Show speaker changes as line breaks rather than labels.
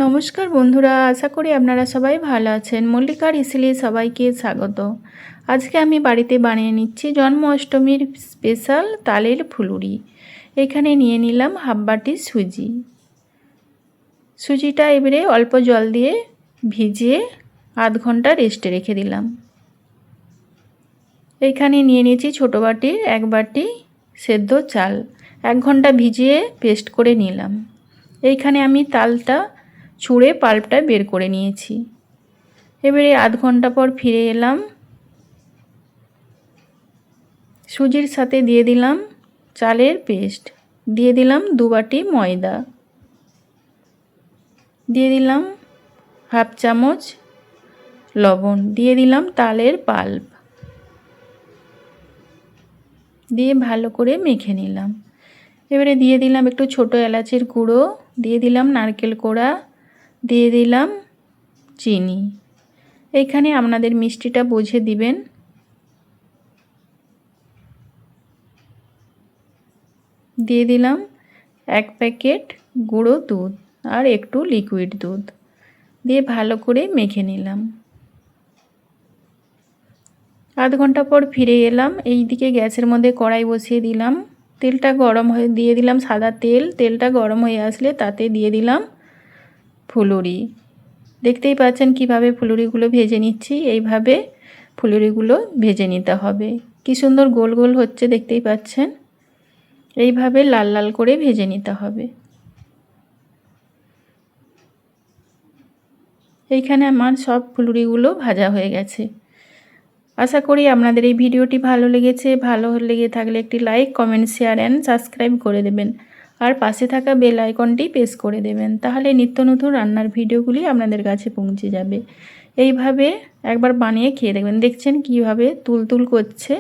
নমস্কার বন্ধুরা, আশা করি আপনারা সবাই ভালো আছেন। মল্লিকার ইসিলি সবাইকে স্বাগত। আজকে আমি বাড়িতে বানিয়ে নিচ্ছি জন্মাষ্টমীর স্পেশাল তালের ফুলুরি। এখানে নিয়ে নিলাম হাফ বাটি সুজি। সুজিটা এবারে অল্প জল দিয়ে ভিজিয়ে আধ ঘন্টা রেস্টে রেখে দিলাম। এইখানে নিয়ে নিয়েছি ছোটো বাটির এক বাটি সেদ্ধ চাল, 1 ঘন্টা ভিজিয়ে পেস্ট করে নিলাম। এইখানে আমি তালটা ছুঁড়ে পাল্পটা বের করে নিয়েছি। এবারে আধ ঘন্টা পর ফিরে এলাম। সুজির সাথে দিয়ে দিলাম চালের পেস্ট, দিয়ে দিলাম 2 বাটি ময়দা, দিয়ে দিলাম হাফ চামচ লবণ, দিয়ে দিলাম তালের পাল্প, দিয়ে ভালো করে মেখে নিলাম। এবারে দিয়ে দিলাম একটু ছোটো এলাচের গুঁড়ো, দিয়ে দিলাম নারকেল কোড়া, দিয়ে দিলাম চিনি। এইখানে আপনাদের মিষ্টিটা বুঝে দিবেন। দিয়ে দিলাম 1 প্যাকেট গুঁড়ো দুধ আর একটু লিকুইড দুধ, দিয়ে ভালো করে মেখে নিলাম। আধ ঘন্টা পর ফিরে এলাম। এই দিকে গ্যাসের মধ্যে কড়াই বসিয়ে দিলাম। তেলটা গরম হয়ে দিয়ে দিলাম সাদা তেল। তেলটা গরম হয়ে আসলে তাতে দিয়ে দিলাম ফুলুরি। দেখতেই পাচ্ছেন কিভাবে ফুলুরিগুলো ভেজে নিচ্ছি। এইভাবে ফুলুরিগুলো ভেজে নিতে হবে। কি সুন্দর গোল গোল হচ্ছে দেখতেই পাচ্ছেন। এইভাবে লাল লাল করে ভেজে নিতে হবে। এইখানে আমার সব ফুলুরিগুলো ভাজা হয়ে গেছে। আশা করি আপনাদের এই ভিডিওটি ভালো লেগেছে। ভালো লেগে থাকলে একটি like, comment, share and subscribe করে দেবেন। আর পাশে থাকা বেল আইকনটি প্রেস করে দেবেন, তাহলে নিত্য নতুন রান্নার ভিডিওগুলি আপনাদের কাছে পৌঁছে যাবে। এইভাবে একবার বানিয়ে খেয়ে দেখবেন। দেখছেন কিভাবে তুলতুল করছে।